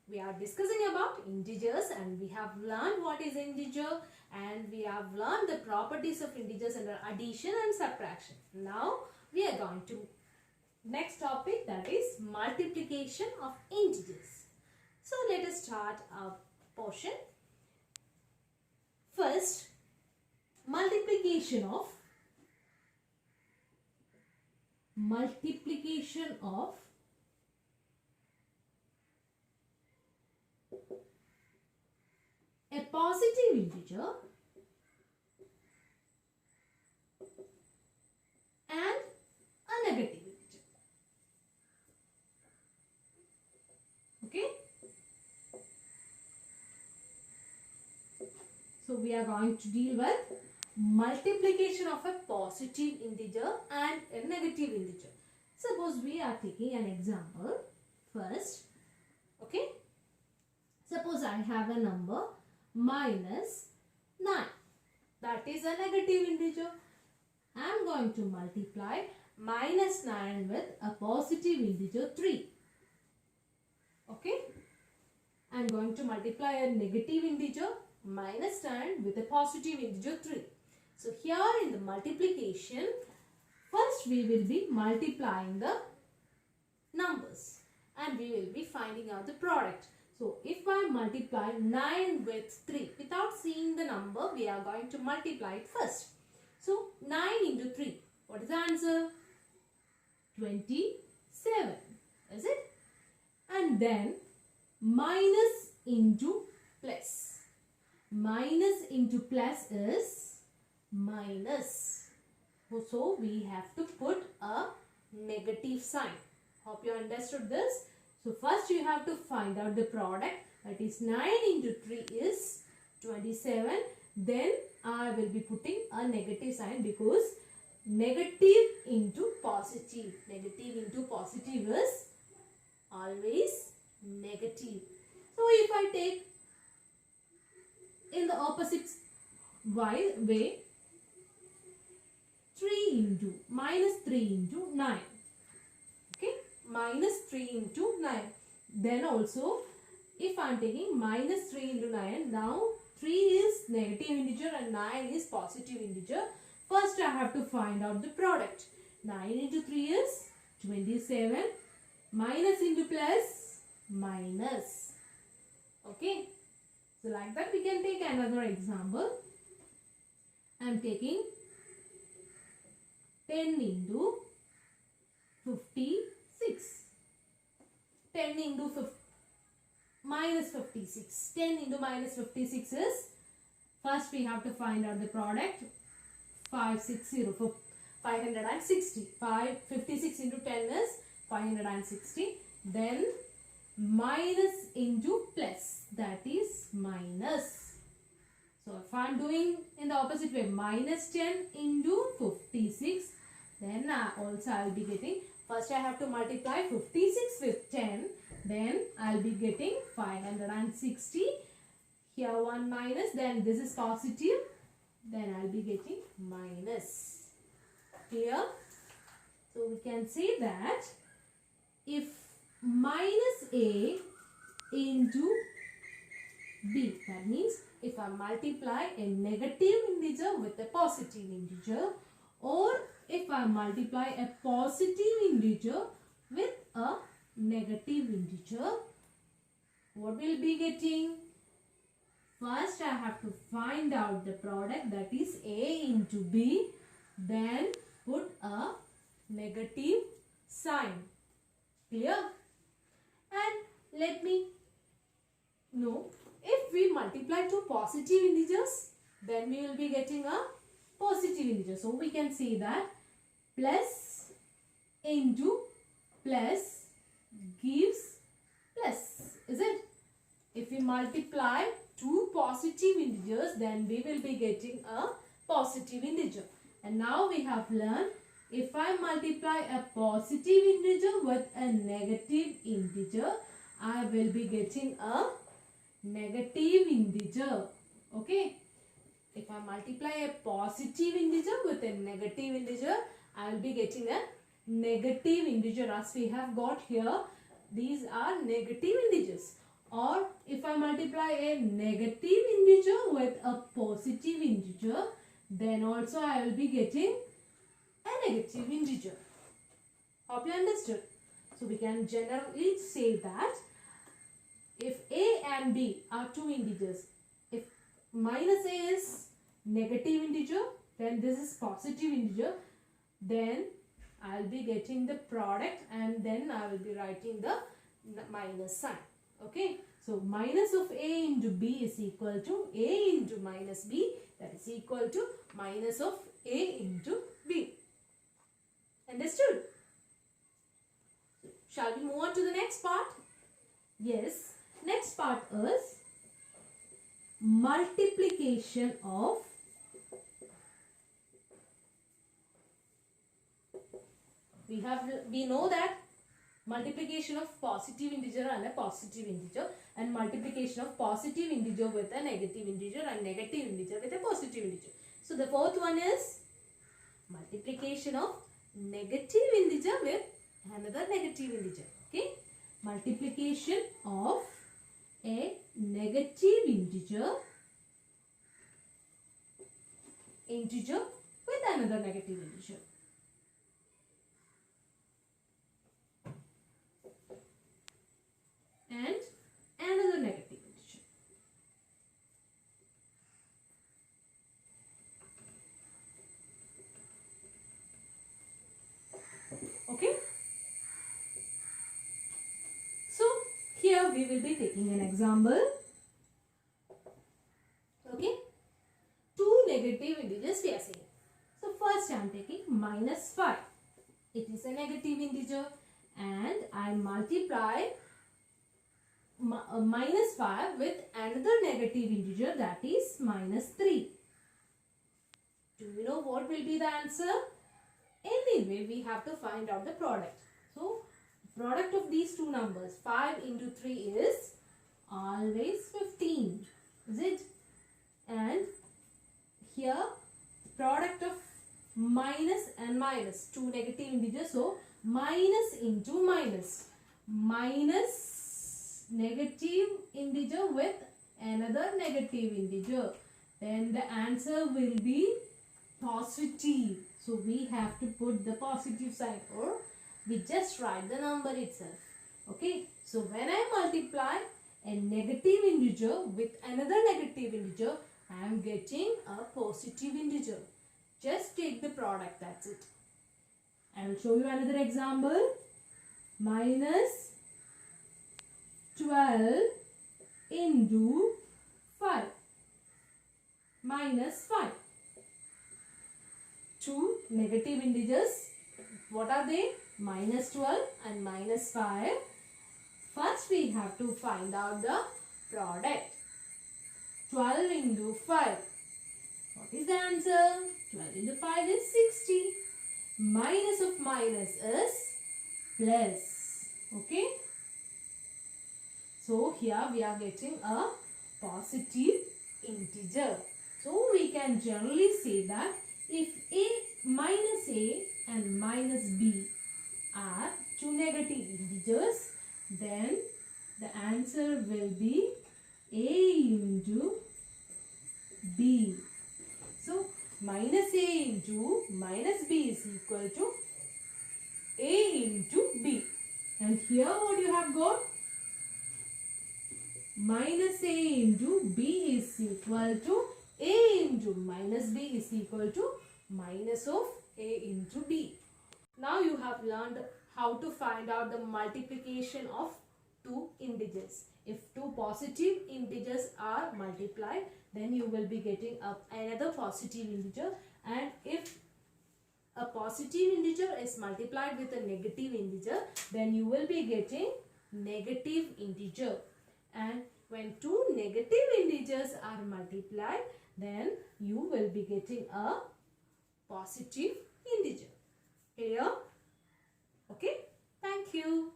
we are discussing about integers, and we have learned what is integer, and we have learned the properties of integers under addition and subtraction. Now we are going to next topic, that is multiplication of integers. So let us start our portion. First, multiplication of a positive integer and a negative integer. Okay. So we are going to deal with multiplication of a positive integer and a negative integer. Suppose we are taking an example first. Okay. Suppose I have a number minus 9. That is a negative integer. I am going to multiply minus 9 with a positive integer 3. Okay. I am going to multiply a negative integer minus 9 with a positive integer 3. So here in the multiplication, first we will be multiplying the numbers and we will be finding out the product. So if I multiply 9 with 3, without seeing the number, we are going to multiply it first. So 9 into 3, what is the answer? 27, is it? And then minus into plus. Minus into plus is minus. So we have to put a negative sign. Hope you understood this. So first you have to find out the product, that is 9 into 3 is 27. Then I will be putting a negative sign because negative into positive. Negative into positive is always negative. So if I take in the opposite way, 3 into minus 3 into 9. Okay, minus 3 into 9. Then also, if I am taking minus 3 into 9, now 3 is negative integer and 9 is positive integer. First I have to find out the product. 9 into 3 is 27. Minus into plus, minus. Okay. So like that we can take another example. I am taking 10 into 56. 10 into minus 56. 10 into minus 56 is, first we have to find out the product. 560, 560. 56 into 10 is 560. Then minus into plus, that is minus. So if I am doing in the opposite way, minus 10 into 56, then I will be getting, first I have to multiply 56 with 10, then I will be getting 560. Here one minus, then this is positive, then I will be getting minus. Here, so we can say that if minus a into b, that means if I multiply a negative integer with a positive integer, or if I multiply a positive integer with a negative integer, what will be getting? First I have to find out the product, that is a into b, then put a negative sign. Clear? And let me know, if we multiply two positive integers, then we will be getting a positive integer. So we can say that plus into plus gives plus, is it? If we multiply two positive integers, then we will be getting a positive integer. And now we have learned, if I multiply a positive integer with a negative integer, I will be getting a negative integer. Okay. If I multiply a positive integer with a negative integer, I will be getting a negative integer, as we have got here. These are negative integers. Or if I multiply a negative integer with a positive integer, then also I will be getting a negative integer. Hope you understood. So we can generally say that if a and b are two integers, if minus a is negative integer, then this is positive integer, then I will be getting the product and then I will be writing the minus sign. Okay, so minus of a into b is equal to a into minus b, that is equal to minus of a into b. Understood? Shall we move on to the next part? Yes, next part is multiplication of we know that multiplication of positive integer and a positive integer, and multiplication of positive integer with a negative integer and negative integer with a positive integer. So the fourth one is multiplication of negative integer with another negative integer. Okay, multiplication of a negative integer with another negative integer. And another negative integer. Okay. So here we will be taking an example. Okay. Two negative integers we are saying. So first I am taking minus 5. It is a negative integer and I multiply minus 5 with another negative integer, that is minus 3. Do you know what will be the answer? Anyway, we have to find out the product. So, product of these two numbers, 5 into 3 is always 15. Is it? And here, product of minus and minus, two negative integers. So, minus into minus. Minus negative integer with another negative integer, then the answer will be positive. So we have to put the positive sign, or we just write the number itself. Okay, so when I multiply a negative integer with another negative integer, I am getting a positive integer. Just take the product, that's it. I will show you another example. Minus 12 into 5 minus 5. Two negative integers. What are they? Minus 12 and minus 5. First we have to find out the product. 12 into 5. What is the answer? 12 into 5 is 60. Minus of minus is plus. Okay. So here we are getting a positive integer. So we can generally say that if a and minus b are two negative integers, then the answer will be a into b. So minus a into minus b is equal to a into b. And here what you have got? Minus a into b is equal to a into minus b is equal to minus of a into b. Now you have learned how to find out the multiplication of two integers. If two positive integers are multiplied, then you will be getting another positive integer, and if a positive integer is multiplied with a negative integer, then you will be getting negative integer. And when two negative integers are multiplied, then you will be getting a positive integer. Clear? Okay. Thank you.